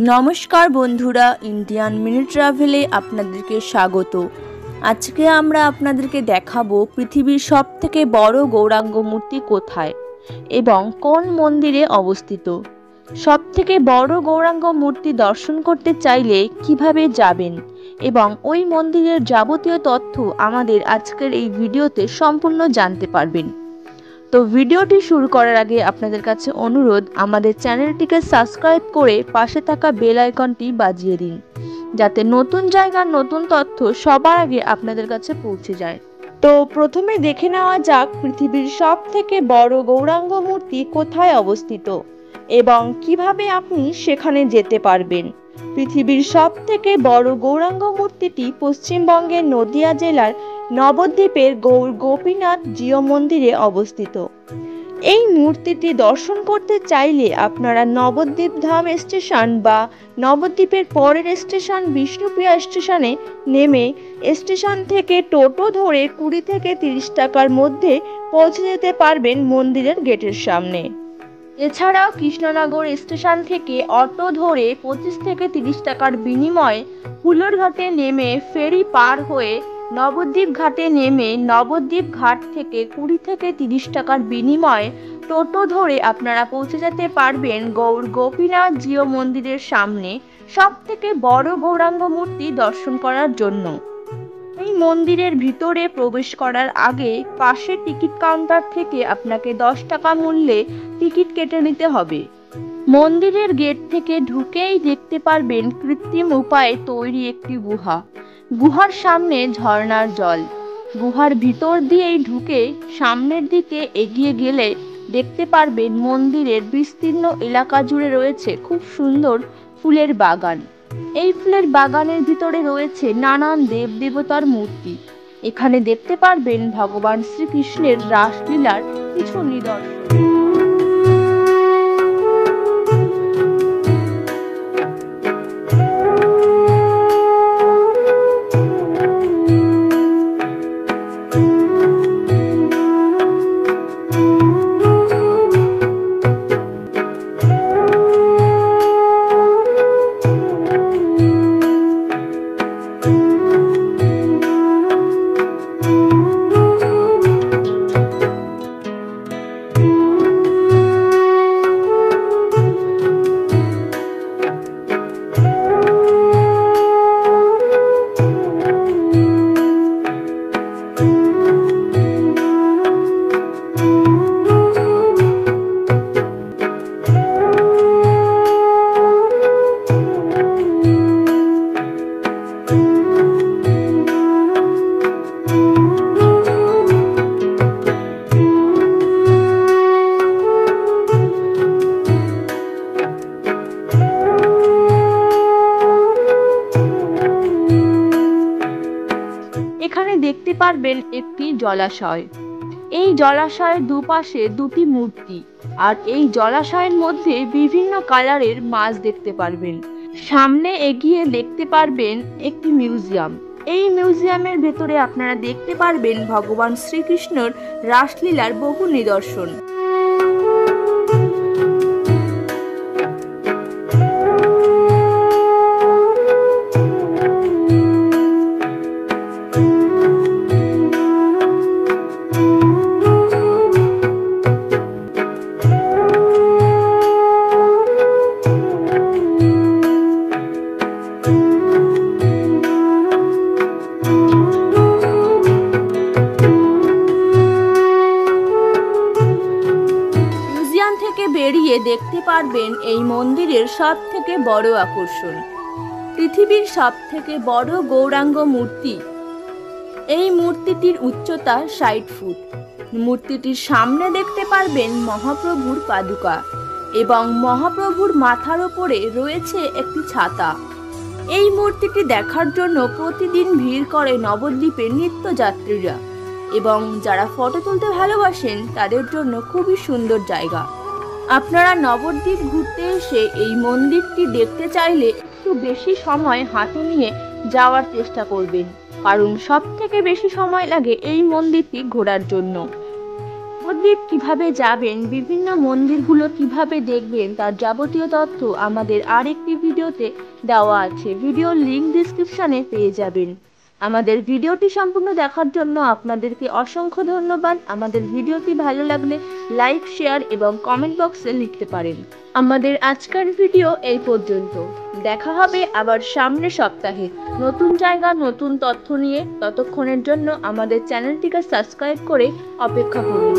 নমস্কার বন্ধুরা, Indian mini ট্রাভেলে আপনাদেরকে স্বাগত। আজকে আমরা আপনাদেরকে দেখাবো পৃথিবীর সবথেকে বড় গৌরাঙ্গ মূর্তি কোথায় এবং কোন মন্দিরে অবস্থিত। সবথেকে বড় গৌরাঙ্গ মূর্তি দর্শন করতে চাইলে কিভাবে যাবেন এবং ওই মন্দিরের যাবতীয় তথ্য আমাদের আজকের এই ভিডিওতে সম্পূর্ণ জানতে পারবেন। তো ভিডিওটি শুরু করার আগে আপনাদের কাছে অনুরোধ, আমাদের চ্যানেলটিকে সাবস্ক্রাইব করে পাশে থাকা বেল আইকনটি বাজিয়ে দিন, যাতে নতুন জায়গার নতুন তথ্য সবার আগে আপনাদের কাছে পৌঁছে যায়। তো প্রথমে দেখে নেওয়া যাক পৃথিবীর সবথেকে বড় গৌরাঙ্গ মূর্তি কোথায় অবস্থিত এবং কিভাবে আপনি সেখানে যেতে পারবেন। পৃথিবীর সবথেকে বড় গৌরাঙ্গ মূর্তিটি পশ্চিমবঙ্গের নদিয়া জেলার নবদ্বীপের গৌর গোপীনাথ জিও মন্দিরে অবস্থিত। এই মূর্তিটি দর্শন করতে চাইলে আপনারা নবদ্বীপ ধাম স্টেশন বা নবদ্বীপের পরের স্টেশন বিষ্ণুপ্রিয়া স্টেশনে নেমে স্টেশন থেকে টোটো ধরে 20 থেকে 30 টাকার মধ্যে পৌঁছে যেতে পারবেন মন্দিরের গেটের সামনে। এছাড়াও কৃষ্ণনগর স্টেশন থেকে অটো ধরে 25 থেকে 30 টাকার বিনিময়ে হুলোরঘাটে নেমে ফেরি পার হয়ে নবদ্বীপ ঘাটে নেমে নবদ্বীপ ঘাট থেকে 20 থেকে 30 টাকার বিনিময়ে টোটো ধরে আপনারা পৌঁছে যেতে পারবেন গৌর গোপীনাথ জিও মন্দিরের সামনে সবথেকে বড় গৌরাঙ্গ মূর্তি দর্শন করার জন্য। এই মন্দিরের ভিতরে প্রবেশ করার আগে পাশে টিকিট কাউন্টার থেকে আপনাকে 10 টাকা মূল্যে টিকিট কেটে নিতে হবে। মন্দিরের গেট থেকে ঢুকেই দেখতে পারবেন কৃত্রিম উপায়ে তৈরি একটি গুহা। গুহার সামনে ঝর্ণার জল। গুহার ভিতর দিয়েই ঢুকে সামনের দিকে এগিয়ে গেলে দেখতে পারবেন মন্দিরের বিস্তীর্ণ এলাকা জুড়ে রয়েছে খুব সুন্দর ফুলের বাগান। এই ফুলের বাগানের ভিতরে রয়েছে নানান দেব দেবতার মূর্তি। এখানে দেখতে পারবেন ভগবান শ্রীকৃষ্ণের রাসলীলার কিছু নিদর্শন। এখানে দেখতে পারবেন একটি জলাশয়। এই জলাশয়ের দুপাশে দুটি মূর্তি, আর এই জলাশয়ের মধ্যে বিভিন্ন কালারের মাছ দেখতে পারবেন। সামনে এগিয়ে দেখতে পারবেন একটি মিউজিয়াম। এই মিউজিয়ামের ভেতরে আপনারা দেখতে পারবেন ভগবান শ্রীকৃষ্ণর রাসলীলার বহু নিদর্শন। বেরিয়ে দেখতে পারবেন এই মন্দিরের সবথেকে বড় আকর্ষণ, পৃথিবীর সবথেকে বড় গৌরাঙ্গ মূর্তি। এই মূর্তিটির উচ্চতা 60 ফুট। মূর্তিটির সামনে দেখতে পারবেন মহাপ্রভুর পাদুকা এবং মহাপ্রভুর মাথার উপরে রয়েছে একটি ছাতা। এই মূর্তিটি দেখার জন্য প্রতিদিন ভিড় করে নবদ্বীপের নিত্যযাত্রীরা এবং যারা ফটো তুলতে ভালোবাসেন তাদের জন্য খুবই সুন্দর জায়গা। আপনারা নবদ্বীপ ঘুরতে এসে এই মন্দিরটি দেখতে চাইলে একটু বেশি সময় হাতে নিয়ে যাওয়ার চেষ্টা করবেন, কারণ সবথেকে বেশি সময় লাগে এই মন্দিরটি ঘোরার জন্য। নবদ্বীপ কিভাবে যাবেন, বিভিন্ন মন্দিরগুলো কিভাবে দেখবেন তার যাবতীয় তথ্য আমাদের আরেকটি ভিডিওতে দেওয়া আছে। ভিডিওর লিংক ডিসক্রিপশনে পেয়ে যাবেন। আমাদের ভিডিওটি সম্পূর্ণ দেখার জন্য আপনাদেরকে অসংখ্য ধন্যবাদ। আমাদের ভিডিওটি ভালো লাগলে লাইক, শেয়ার এবং কমেন্ট বক্সে লিখতে পারেন। আমাদের আজকের ভিডিও এই পর্যন্ত। দেখা হবে আবার সামনের সপ্তাহে নতুন জায়গা, নতুন তথ্য নিয়ে। ততক্ষণের জন্য আমাদের চ্যানেলটিকে সাবস্ক্রাইব করে অপেক্ষা করুন।